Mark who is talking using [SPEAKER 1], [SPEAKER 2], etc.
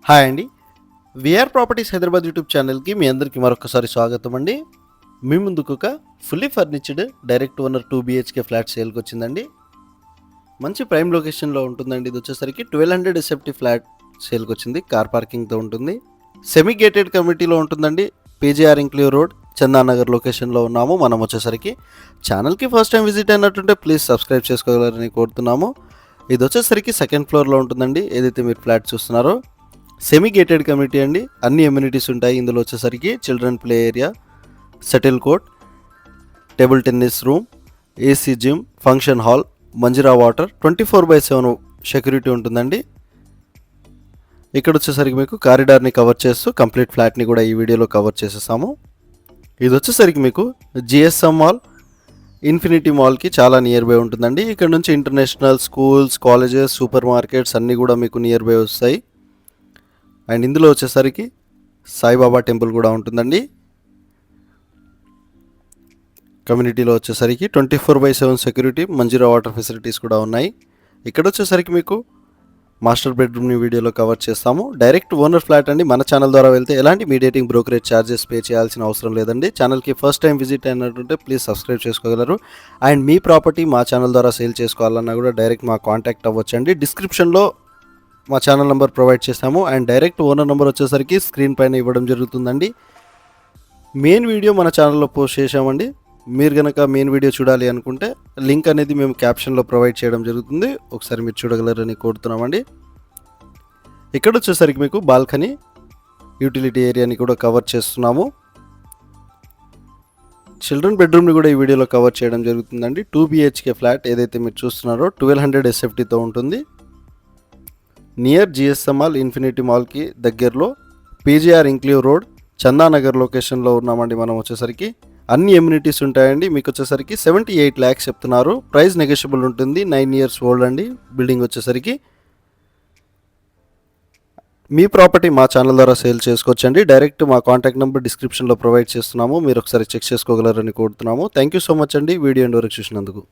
[SPEAKER 1] Hi అండి. VR properties Hyderabad YouTube ఛానల్కి మీ అందరికీ మరొకసారి స్వాగతం అండి. మీ ముందుకు ఒక fully ఫర్నిచర్డ్ direct owner 2 BHK flat సేల్కి వచ్చిందండి. మంచి ప్రైమ్ లొకేషన్లో ఉంటుందండి. ఇది వచ్చేసరికి 1200 SFT ఫ్లాట్ సేల్కి వచ్చింది. కార్ పార్కింగ్తో ఉంటుంది. సెమీ గేటెడ్ కమ్యూనిటీలో ఉంటుందండి. పీజీఆర్ ఇంక్లూవ్ రోడ్, చందానగర్ లొకేషన్లో ఉన్నాము. మనం వచ్చేసరికి ఛానల్కి ఫస్ట్ టైం విజిట్ అయినట్టుంటే ప్లీజ్ సబ్స్క్రైబ్ చేసుకోగలరని కోరుతున్నాము. ఇది వచ్చేసరికి సెకండ్ ఫ్లోర్లో ఉంటుందండి. ఏదైతే మీరు ఫ్లాట్ చూస్తున్నారో సెమీ గేటెడ్ కమ్యూనిటీ అండి. అన్ని ఎమ్యూనిటీస్ ఉంటాయి. ఇందులో వచ్చేసరికి children play area, shuttle court, table tennis room, AC gym, function hall, Manjeera water, 24/7 security ఉంటుందండి. ఇక్కడ వచ్చేసరికి మీకు కారిడార్ని కవర్ చేస్తూ కంప్లీట్ ఫ్లాట్ని కూడా ఈ వీడియోలో కవర్ చేసేసాము. ఇది వచ్చేసరికి మీకు జిఎస్ఎం మాల్, ఇన్ఫినిటీ మాల్కి చాలా నియర్ బై ఉంటుందండి. ఇక్కడ నుంచి international schools, colleges, super markets అన్నీ కూడా మీకు నియర్ బై వస్తాయి. అండ్ ఇందులో వచ్చేసరికి సాయిబాబా టెంపుల్ కూడా ఉంటుందండి. కమ్యూనిటీలో వచ్చేసరికి 24/7 సెక్యూరిటీ, మంజీరా వాటర్ ఫెసిలిటీస్ కూడా ఉన్నాయి. ఇక్కడ వచ్చేసరికి మీకు మాస్టర్ బెడ్రూమ్ని వీడియోలో కవర్ చేస్తాము. డైరెక్ట్ ఓనర్ ఫ్లాట్ అండి. మన ఛానల్ ద్వారా వెళ్తే ఎలాంటి మీడియేటింగ్ బ్రోకరేజ్ ఛార్జెస్ పే చేయాల్సిన అవసరం లేదండి. ఛానల్కి ఫస్ట్ టైం విజిట్ అయినట్టుంటే ప్లీజ్ సబ్స్క్రైబ్ చేసుకోగలరు. అండ్ మీ ప్రాపర్టీ మా ఛానల్ ద్వారా సేల్ చేసుకోవాలన్నా కూడా డైరెక్ట్ మా కాంటాక్ట్ అవ్వచ్చండి. డిస్క్రిప్షన్లో మా ఛానల్ నెంబర్ ప్రొవైడ్ చేస్తాము. అండ్ డైరెక్ట్ ఓనర్ నెంబర్ వచ్చేసరికి స్క్రీన్ పైన ఇవ్వడం జరుగుతుందండి. మెయిన్ వీడియో మన ఛానల్లో పోస్ట్ చేసామండి. మీరు కనుక మెయిన్ వీడియో చూడాలి అనుకుంటే లింక్ అనేది మేము క్యాప్షన్లో ప్రొవైడ్ చేయడం జరుగుతుంది. ఒకసారి మీరు చూడగలరని కోరుతున్నామండి. ఇక్కడ వచ్చేసరికి మీకు బాల్కనీ, యూటిలిటీ ఏరియాని కూడా కవర్ చేస్తున్నాము. చిల్డ్రన్ బెడ్రూమ్ని కూడా ఈ వీడియోలో కవర్ చేయడం జరుగుతుందండి. 2 BHK ఫ్లాట్ ఏదైతే మీరు చూస్తున్నారో 1200 SFTతో ఉంటుంది. నియర్ జిఎస్ఎం మాల్, ఇన్ఫినిటీ మాల్కి దగ్గరలో పీజీఆర్ ఇంక్లూవ్ రోడ్, చందానగర్ లొకేషన్లో ఉన్నామండి. మనం వచ్చేసరికి అన్ని ఎమ్యూనిటీస్ ఉంటాయండి. మీకు వచ్చేసరికి 78 lakhs చెప్తున్నారు. ప్రైస్ నెగోషియబుల్ ఉంటుంది. 9 years ఓల్డ్ అండి బిల్డింగ్ వచ్చేసరికి. మీ ప్రాపర్టీ మా ఛానల్ ద్వారా సేల్ చేసుకోవచ్చండి. డైరెక్ట్ మా కాంటాక్ట్ నెంబర్ డిస్క్రిప్షన్లో ప్రొవైడ్ చేస్తున్నాము. మీరు ఒకసారి చెక్ చేసుకోగలరని కోరుతున్నాము. థ్యాంక్ యూ సో మచ్ అండి వీడియో ఎండ్ వరకు చూసినందుకు.